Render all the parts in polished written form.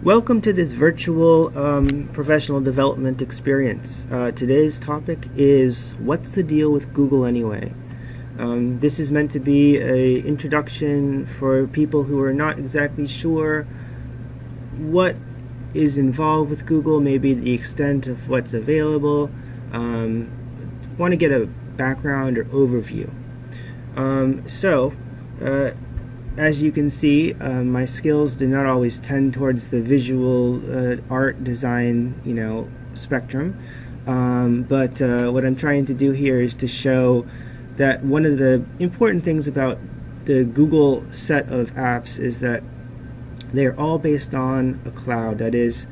Welcome to this virtual professional development experience. Today's topic is what's the deal with Google anyway? This is meant to be an introduction for people who are not exactly sure what is involved with Google, maybe the extent of what's available. Want to get a background or overview. As you can see, my skills do not always tend towards the visual art design, spectrum. But what I'm trying to do here is to show that one of the important things about the Google set of apps is that they're all based on a cloud. That is,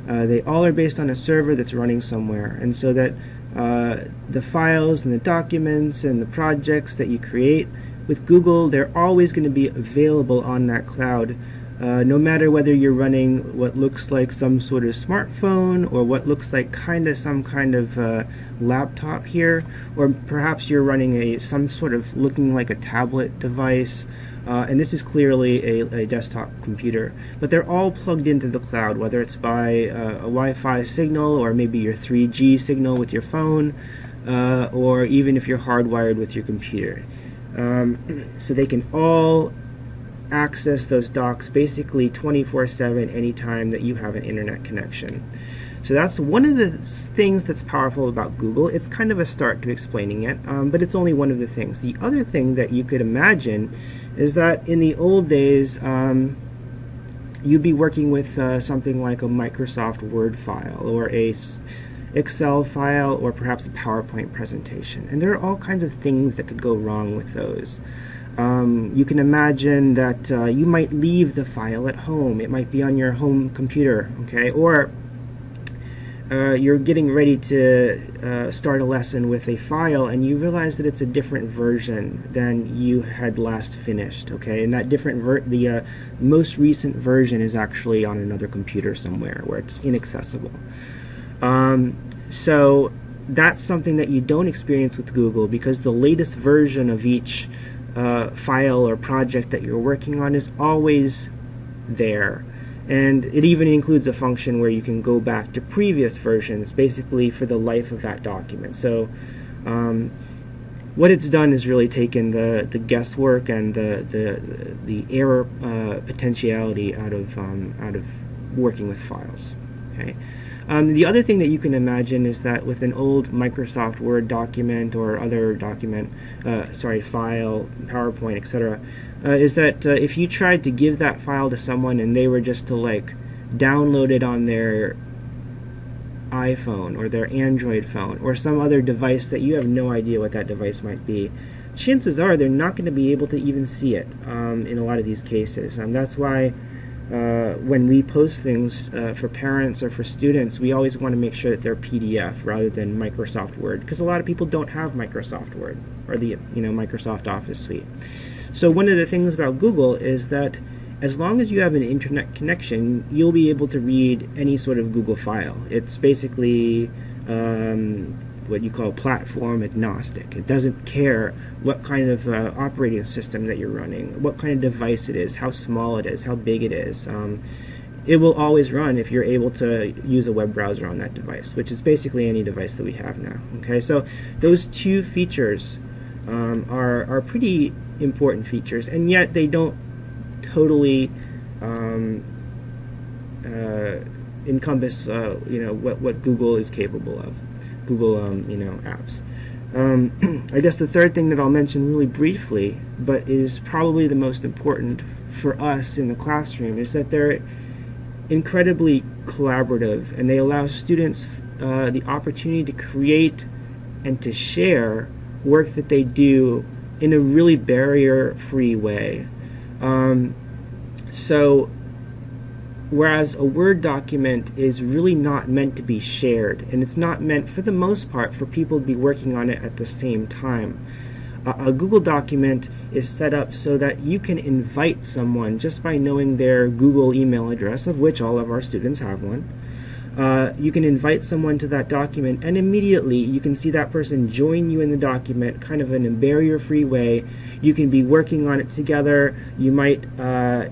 they all are based on a server that's running somewhere, and so that the files and the documents and the projects that you create with Google, they're always going to be available on that cloud, no matter whether you're running what looks like some sort of smartphone or what looks like some kind of laptop here, or perhaps you're running some sort of looking like a tablet device, and this is clearly a desktop computer. But they're all plugged into the cloud, whether it's by a Wi-Fi signal or maybe your 3G signal with your phone, or even if you're hardwired with your computer. So they can all access those docs basically 24/7 anytime that you have an internet connection. So that's one of the things that's powerful about Google. It's kind of a start to explaining it, but it's only one of the things. The other thing that you could imagine is that in the old days you'd be working with something like a Microsoft Word file or a Excel file or perhaps a PowerPoint presentation, and there are all kinds of things that could go wrong with those. You can imagine that you might leave the file at home. It might be on your home computer, okay, or you're getting ready to start a lesson with a file and you realize that it's a different version than you had last finished, okay, and that the most recent version is actually on another computer somewhere where it's inaccessible. So that's something that you don't experience with Google, because the latest version of each file or project that you're working on is always there. And it even includes a function where you can go back to previous versions, basically for the life of that document. So what it's done is really taken the guesswork and the error potentiality out of working with files. Okay. The other thing that you can imagine is that with an old Microsoft Word document or other document, file, PowerPoint, etc., is that if you tried to give that file to someone and they were just to download it on their iPhone or their Android phone or some other device that you have no idea what that device might be, chances are they're not going to be able to even see it in a lot of these cases. That's why when we post things for parents or for students, we always want to make sure that they're PDF rather than Microsoft Word, because a lot of people don't have Microsoft Word or the Microsoft Office suite. So one of the things about Google is that as long as you have an internet connection, you'll be able to read any sort of Google file. It's basically what you call platform agnostic. It doesn't care what kind of operating system that you're running, what kind of device it is, how small it is, how big it is. It will always run if you're able to use a web browser on that device, which is basically any device that we have now. Okay, so those two features are pretty important features, and yet they don't totally encompass what Google is capable of. Google apps. I guess the third thing that I'll mention really briefly, but is probably the most important for us in the classroom, is that they're incredibly collaborative, and they allow students the opportunity to create and to share work that they do in a really barrier-free way. So whereas a Word document is really not meant to be shared, and it's not meant, for the most part, for people to be working on it at the same time. A Google document is set up so that you can invite someone just by knowing their Google email address, of which all of our students have one, you can invite someone to that document, and immediately you can see that person join you in the document, kind of in a barrier-free way. You can be working on it together. You might,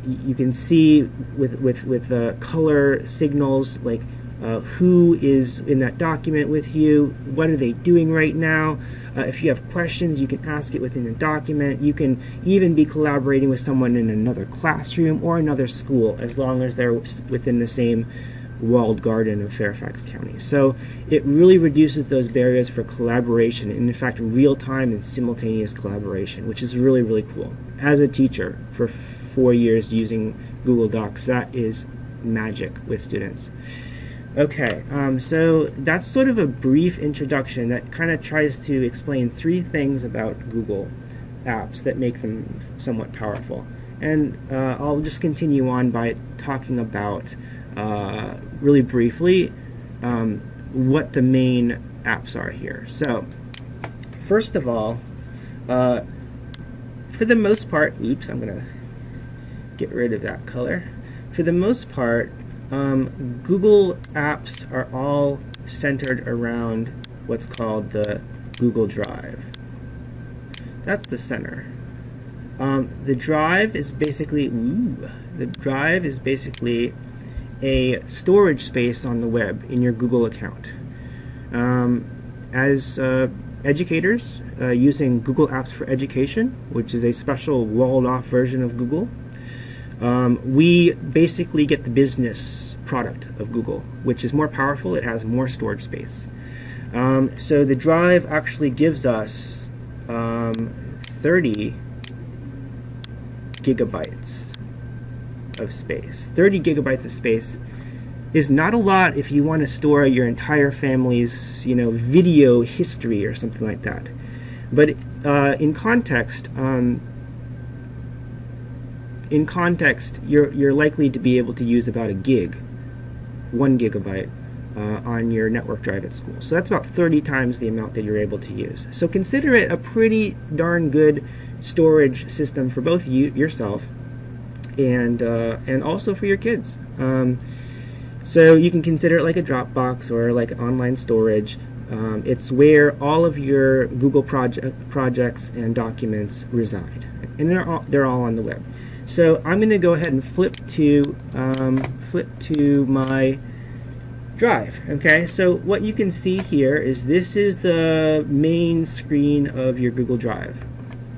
you can see with color signals like who is in that document with you, what are they doing right now. If you have questions, you can ask it within the document. You can even be collaborating with someone in another classroom or another school, as long as they're within the same walled garden of Fairfax County. So it really reduces those barriers for collaboration, and in fact real-time and simultaneous collaboration, which is really, really cool. As a teacher for 4 years using Google Docs, that is magic with students. Okay, so that's sort of a brief introduction that kind of tries to explain 3 things about Google Apps that make them somewhat powerful. And I'll just continue on by talking about really briefly what the main apps are here. So first of all, for the most part, oops, I'm gonna get rid of that color. For the most part, Google Apps are all centered around what's called the Google Drive. That's the center. The drive is basically a storage space on the web in your Google account. As educators using Google Apps for Education, which is a special walled-off version of Google, we basically get the business product of Google, which is more powerful. It has more storage space. So the drive actually gives us 30 gigabytes of space. 30 gigabytes of space is not a lot if you want to store your entire family's, video history or something like that. But in context, you're likely to be able to use about 1 gigabyte on your network drive at school. So that's about 30 times the amount that you're able to use. So consider it a pretty darn good storage system for both yourself and also for your kids. So you can consider it like a Dropbox or like online storage. It's where all of your Google projects and documents reside, and they're all on the web. So I'm going to go ahead and flip to my drive. Okay, so what you can see here is this is the main screen of your Google Drive.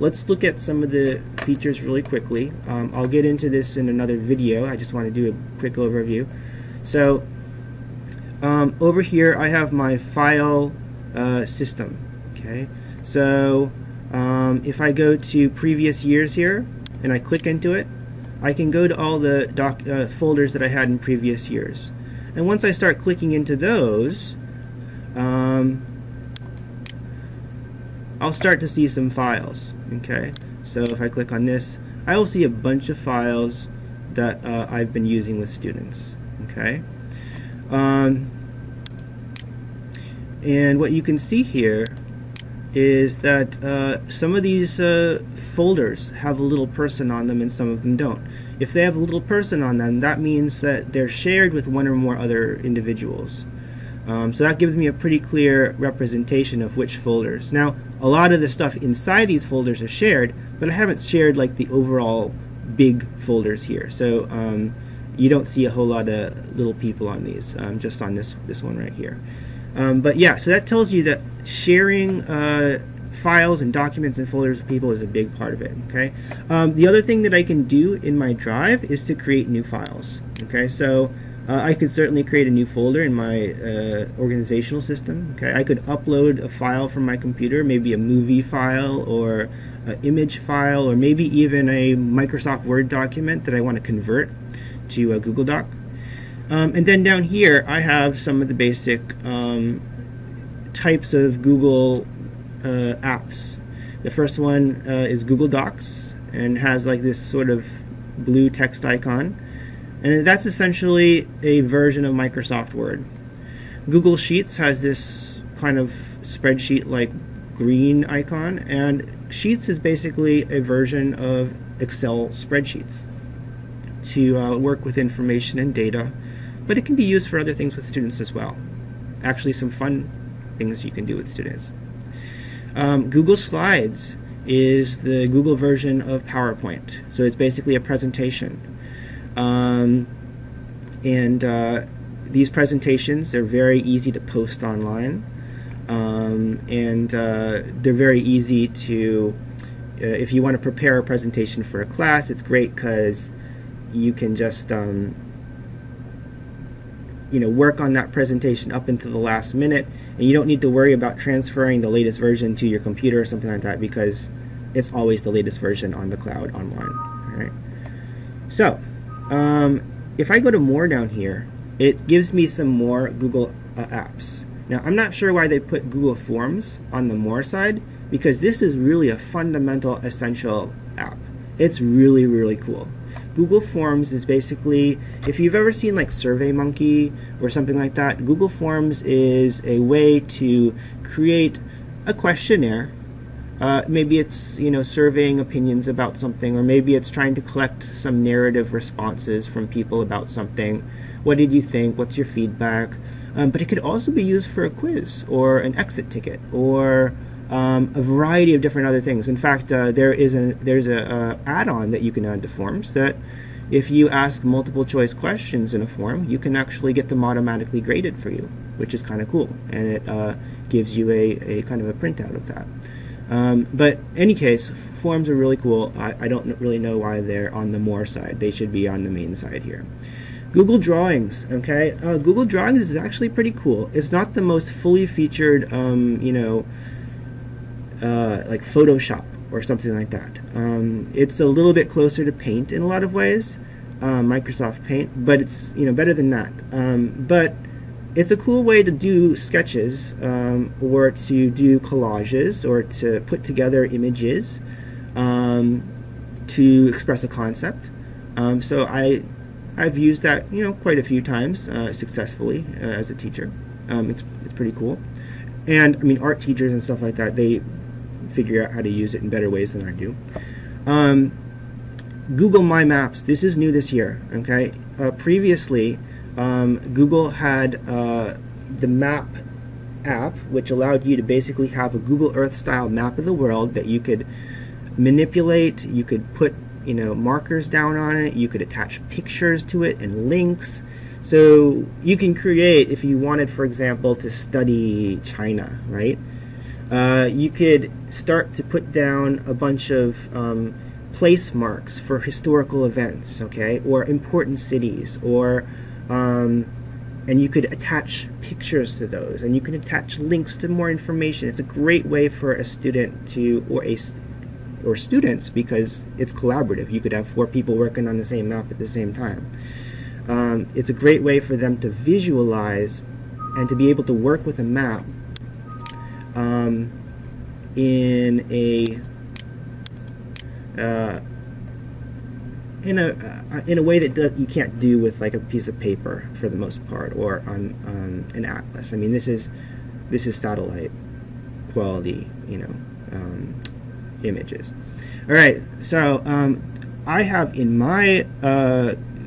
Let's look at some of the features really quickly. I'll get into this in another video. I just want to do a quick overview. So over here I have my file system. Okay, so if I go to previous years here and I click into it, I can go to all the folders that I had in previous years. And once I start clicking into those, I'll start to see some files. Okay, so if I click on this, I will see a bunch of files that I've been using with students. Okay, and what you can see here is that some of these folders have a little person on them and some of them don't. If they have a little person on them, that means that they're shared with one or more other individuals. So that gives me a pretty clear representation of which folders. Now, a lot of the stuff inside these folders are shared, but I haven't shared like the overall big folders here. So you don't see a whole lot of little people on these, just on this one right here. But yeah, so that tells you that sharing files and documents and folders with people is a big part of it. Okay. The other thing that I can do in my drive is to create new files. Okay, so I could certainly create a new folder in my organizational system. Okay, I could upload a file from my computer, maybe a movie file or an image file, or maybe even a Microsoft Word document that I want to convert to a Google Doc. And then down here I have some of the basic types of Google apps. The first one is Google Docs, and has like this sort of blue text icon, and that's essentially a version of Microsoft Word. Google Sheets has this kind of spreadsheet like green icon, and Sheets is basically a version of Excel spreadsheets to work with information and data but it can be used for other things with students as well. Actually, some fun things you can do with students. Google Slides is the Google version of PowerPoint. So it's basically a presentation. These presentations are very easy to post online. They're very easy to, if you want to prepare a presentation for a class, it's great because you can just work on that presentation up until the last minute, and you don't need to worry about transferring the latest version to your computer or something like that, because it's always the latest version on the cloud online. All right. So if I go to more down here, it gives me some more Google apps. Now, I'm not sure why they put Google Forms on the more side, because this is really a fundamental, essential app. It's really, really cool. Google Forms is basically, if you've ever seen like SurveyMonkey or something like that, Google Forms is a way to create a questionnaire. Maybe it's surveying opinions about something, or maybe it's trying to collect some narrative responses from people about something. What did you think? What's your feedback? But it could also be used for a quiz or an exit ticket or a variety of different other things. In fact, there's a add-on that you can add to Forms that if you ask multiple choice questions in a form, you can actually get them automatically graded for you, which is kind of cool, and it gives you a kind of a printout of that. But in any case, Forms are really cool. I don't really know why they're on the more side. They should be on the main side here. Google Drawings, okay? Google Drawings is actually pretty cool. It's not the most fully featured, like Photoshop or something like that. It's a little bit closer to Paint in a lot of ways, Microsoft Paint, but it's better than that. But it's a cool way to do sketches, or to do collages, or to put together images, to express a concept. So I've used that quite a few times successfully as a teacher. It's pretty cool. And I mean, art teachers and stuff like that, they figure out how to use it in better ways than I do. Google My Maps, this is new this year, okay? Previously, Google had the Map app, which allowed you to basically have a Google Earth style map of the world that you could manipulate. You could put markers down on it, you could attach pictures to it and links. So you can create, if you wanted, for example, to study China, right? You could start to put down a bunch of place marks for historical events, okay, or important cities, or and you could attach pictures to those, and you can attach links to more information. It's a great way for a student to, or students, because it's collaborative. You could have 4 people working on the same map at the same time. It's a great way for them to visualize and to be able to work with a map in a way that you can't do with like a piece of paper for the most part, or on an atlas. I mean, this is satellite quality, images. All right, so I have in my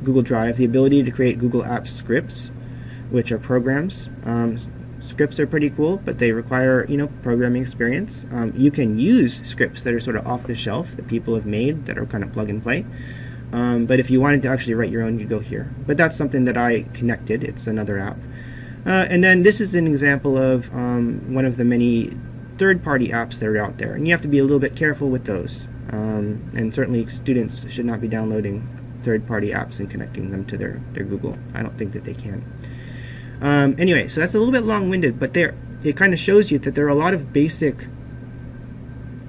Google Drive the ability to create Google Apps scripts, which are programs. Scripts are pretty cool, but they require programming experience. You can use scripts that are sort of off the shelf that people have made that are kind of plug and play. But if you wanted to actually write your own, you go here. But that's something that I connected. It's another app. And then this is an example of one of the many third-party apps that are out there, and you have to be a little bit careful with those. And certainly students should not be downloading third-party apps and connecting them to their Google. I don't think that they can. Anyway, so that's a little bit long-winded, but it kind of shows you that there are a lot of basic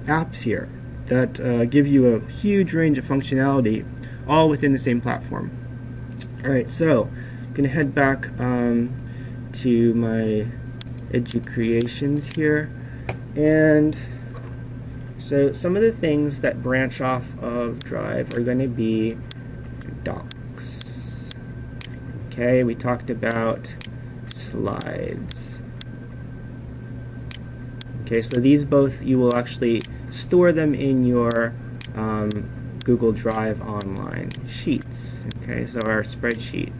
apps here that give you a huge range of functionality, all within the same platform. Alright, so I'm going to head back to my EduCreations here. And so some of the things that branch off of Drive are going to be docs. Okay, we talked about slides. Okay, so these both, you will actually store them in your Google Drive Online sheets. Okay, so our spreadsheet.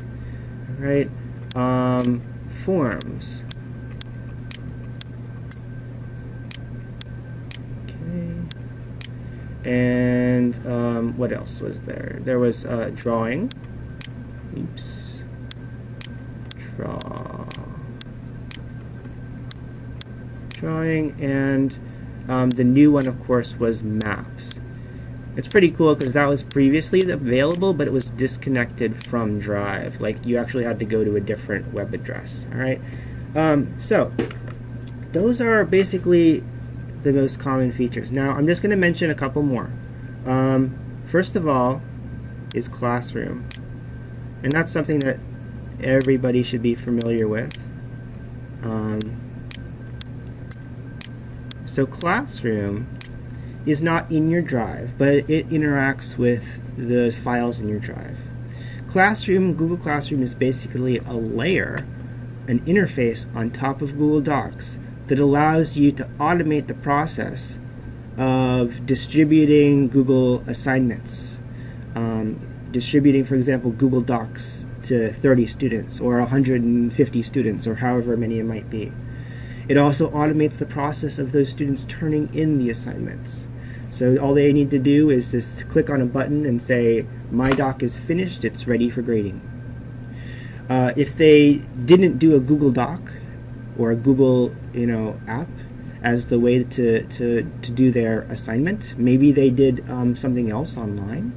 All right, Forms. And what else was there? There was drawing. Oops. Drawing, and the new one, of course, was maps. It's pretty cool because that was previously available, but it was disconnected from Drive. Like, you actually had to go to a different web address. All right. So those are basically the most common features. Now, I'm just going to mention a couple more. First of all is Classroom, and that's something that everybody should be familiar with. So Classroom is not in your Drive, but it interacts with the files in your Drive. Classroom, Google Classroom, is basically a layer, an interface on top of Google Docs that allows you to automate the process of distributing Google assignments. Distributing, for example, Google Docs to 30 students or 150 students or however many it might be. It also automates the process of those students turning in the assignments. So all they need to do is just click on a button and say, my doc is finished, it's ready for grading. If they didn't do a Google Doc or a Google app as the way to do their assignment, maybe they did something else online,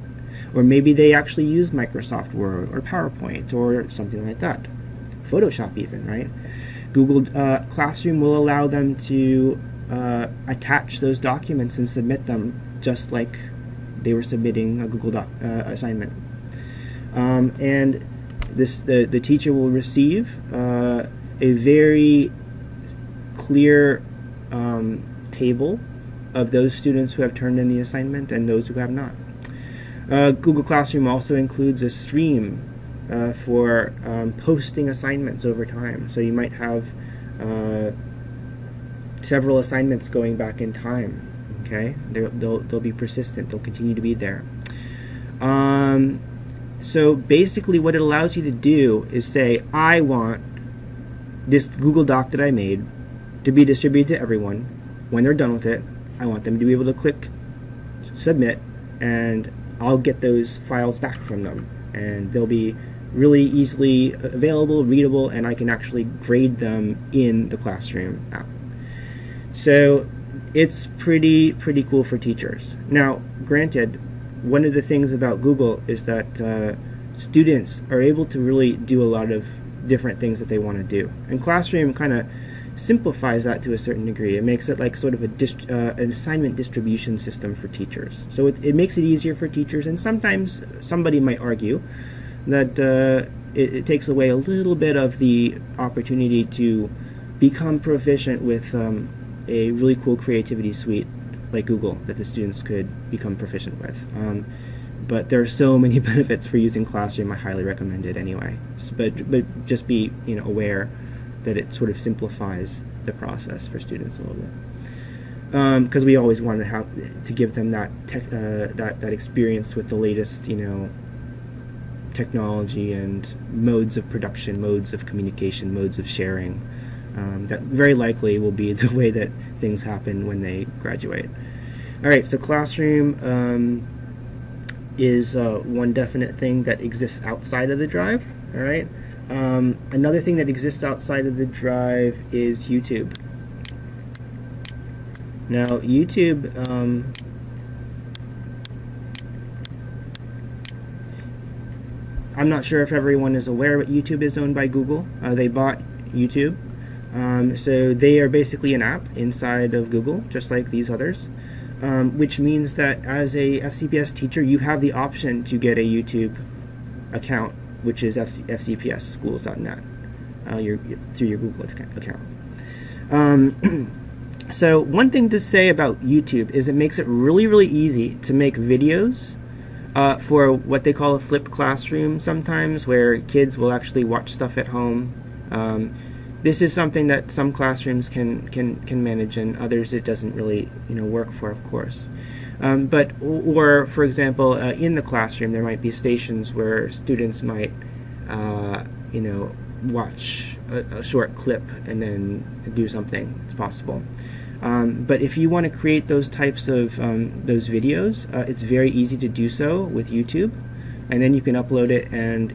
or maybe they actually used Microsoft Word or PowerPoint or something like that, Photoshop even, right? Google Classroom will allow them to attach those documents and submit them just like they were submitting a Google Doc assignment. And the teacher will receive a very clear table of those students who have turned in the assignment and those who have not. Google Classroom also includes a stream for posting assignments over time. So you might have several assignments going back in time. Okay, they'll be persistent. They'll continue to be there. So basically, what it allows you to do is say, I want this Google Doc that I made to be distributed to everyone. When they're done with it, I want them to be able to click submit, and I'll get those files back from them, and they'll be really easily available, readable, and I can actually grade them in the Classroom app. So it's pretty cool for teachers. Now, granted, one of the things about Google is that students are able to really do a lot of different things that they want to do, and Classroom kind of simplifies that to a certain degree. It makes it like sort of an assignment distribution system for teachers. So it makes it easier for teachers, and sometimes somebody might argue that it takes away a little bit of the opportunity to become proficient with a really cool creativity suite like Google that the students could become proficient with. But there are so many benefits for using Classroom. I highly recommend it anyway. But just be aware that it sort of simplifies the process for students a little bit, because we always want to give them that that experience with the latest technology and modes of production, modes of communication, modes of sharing. That very likely will be the way that things happen when they graduate. All right, so Classroom is one definite thing that exists outside of the Drive. All right. Another thing that exists outside of the Drive is YouTube. Now, YouTube, I'm not sure if everyone is aware, but YouTube is owned by Google. They bought YouTube. So they are basically an app inside of Google, just like these others, which means that as a FCPS teacher, you have the option to get a YouTube account, which is fcpsschools.net, through your Google account. So one thing to say about YouTube is it makes it really easy to make videos for what they call a flipped classroom sometimes, where kids will actually watch stuff at home. This is something that some classrooms can manage, and others it doesn't really work for, of course. Or for example, in the classroom there might be stations where students might watch a short clip and then do something. It's possible. But if you want to create those types of those videos, it's very easy to do so with YouTube, and then you can upload it and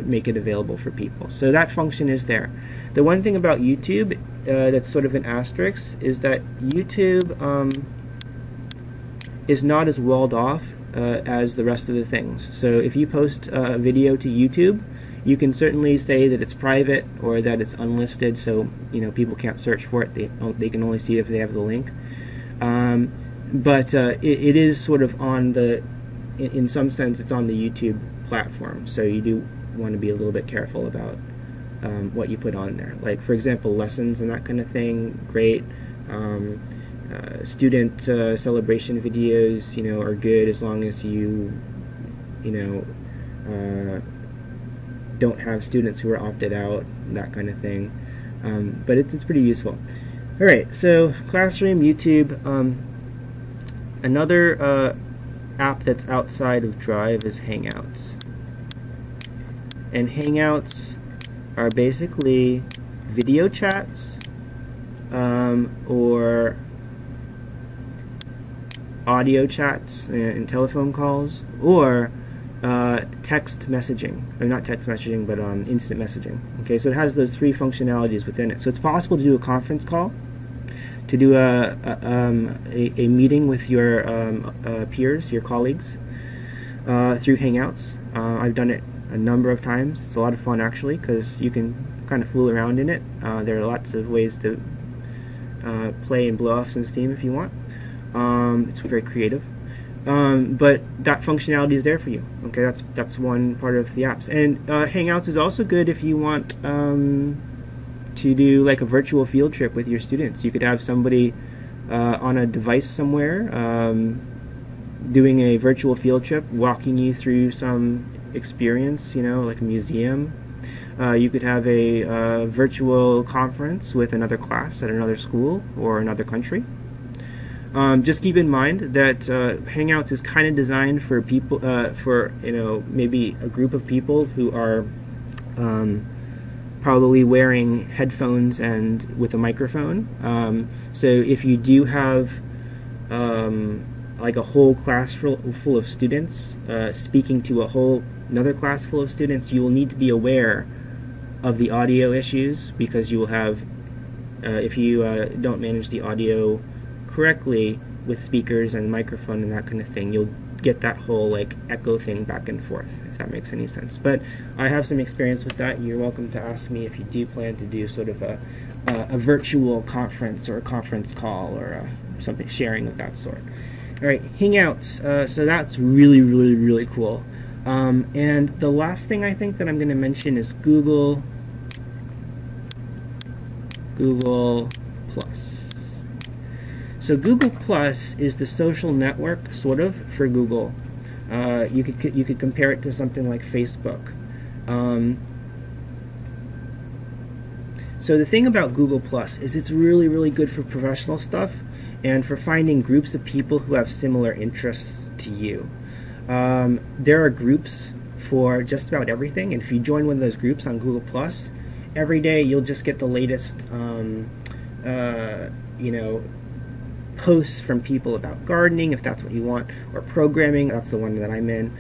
make it available for people. So that function is there. The one thing about YouTube that's sort of an asterisk is that YouTube is not as walled off as the rest of the things. So if you post a video to YouTube, you can certainly say that it's private or that it's unlisted, so people can't search for it. They can only see it if they have the link. But it is sort of on the, in some sense, it's on the YouTube platform. So you do want to be a little bit careful about what you put on there. Like, for example, lessons and that kind of thing, great. Student celebration videos, are good as long as you don't have students who are opted out, that kind of thing. But it's pretty useful. Alright, so Classroom, YouTube. Another app that's outside of Drive is Hangouts. And Hangouts are basically video chats or audio chats and telephone calls, or text messaging, or not text messaging, but instant messaging. Okay, so it has those three functionalities within it. So it's possible to do a conference call, to do a meeting with your peers, your colleagues, through Hangouts. I've done it a number of times. It's a lot of fun, actually, because you can kind of fool around in it. There are lots of ways to play and blow off some steam if you want. It's very creative. But that functionality is there for you. Okay, that's one part of the apps. And Hangouts is also good if you want to do like a virtual field trip with your students. You could have somebody on a device somewhere doing a virtual field trip, walking you through some experience, like a museum. You could have a virtual conference with another class at another school or another country. Just keep in mind that Hangouts is kind of designed for people, maybe a group of people who are probably wearing headphones and with a microphone. So if you do have like a whole class full of students speaking to another class full of students, you will need to be aware of the audio issues, because you will have, if you don't manage the audio correctly with speakers and microphone and that kind of thing, you'll get that whole like echo thing back and forth, if that makes any sense. But I have some experience with that. You're welcome to ask me if you do plan to do sort of a virtual conference or a conference call or something, sharing of that sort. Alright, Hangouts, so that's really, really, really cool. And the last thing I think that I'm going to mention is Google Plus. So Google Plus is the social network, sort of, for Google. You could compare it to something like Facebook. So the thing about Google Plus is it's really, really good for professional stuff and for finding groups of people who have similar interests to you. There are groups for just about everything, and if you join one of those groups on Google Plus, every day you'll just get the latest, posts from people about gardening, if that's what you want, or programming. That's the one that I'm in.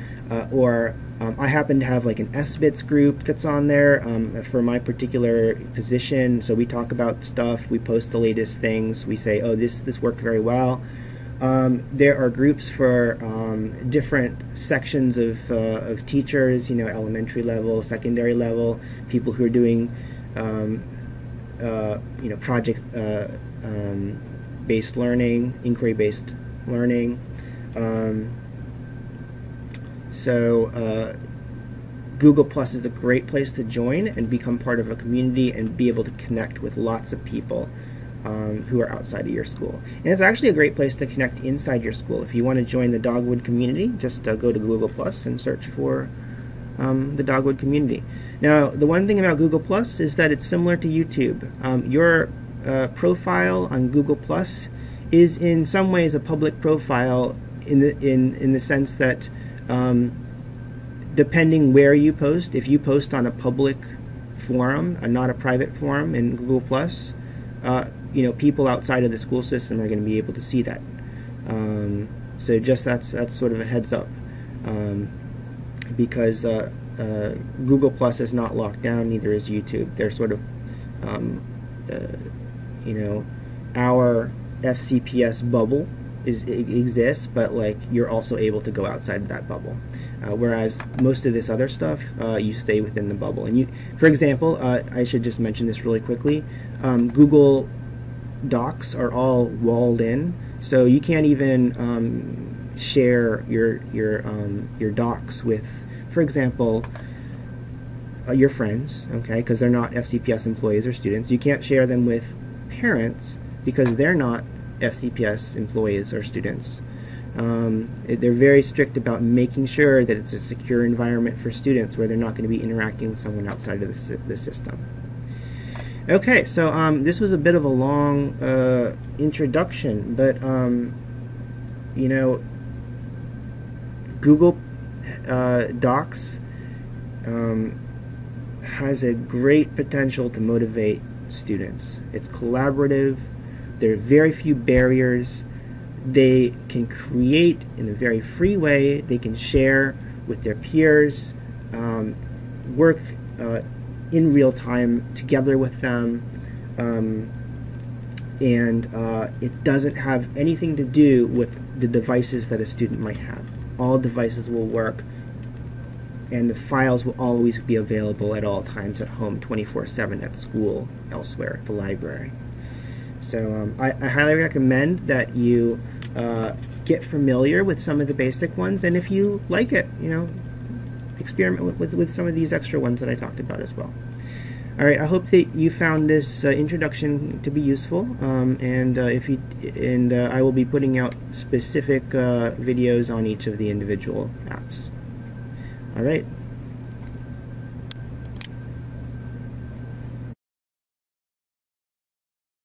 Or I happen to have like an SBITS group that's on there for my particular position. So we talk about stuff, we post the latest things, we say, oh, this worked very well. There are groups for different sections of teachers, elementary level, secondary level, people who are doing project based learning, inquiry-based learning. Google Plus is a great place to join and become part of a community and be able to connect with lots of people who are outside of your school. And it's actually a great place to connect inside your school. If you want to join the Dogwood community, just go to Google Plus and search for the Dogwood community. Now, the one thing about Google Plus is that it's similar to YouTube. Your profile on Google Plus is in some ways a public profile in the sense that depending where you post, if you post on a public forum, not a private forum in Google Plus, people outside of the school system are going to be able to see that. So just that's sort of a heads up, because Google Plus is not locked down, neither is YouTube. They're sort of, our FCPS bubble exists, but like you're also able to go outside of that bubble. Whereas most of this other stuff, you stay within the bubble. And for example, I should just mention this really quickly. Google Docs are all walled in, so you can't even share your docs with, for example, your friends, okay, because they're not FCPS employees or students. You can't share them with parents because they're not FCPS employees or students. They're very strict about making sure that it's a secure environment for students where they're not going to be interacting with someone outside of the system. Okay, so this was a bit of a long introduction, but Google Docs has a great potential to motivate students. It's collaborative. There are very few barriers. They can create in a very free way. They can share with their peers, work in real time together with them, and it doesn't have anything to do with the devices that a student might have. All devices will work, and the files will always be available at all times at home, 24/7, at school, elsewhere, at the library. So I highly recommend that you get familiar with some of the basic ones, and if you like it, experiment with some of these extra ones that I talked about as well. Alright, I hope that you found this introduction to be useful, and I will be putting out specific videos on each of the individual apps. Alright.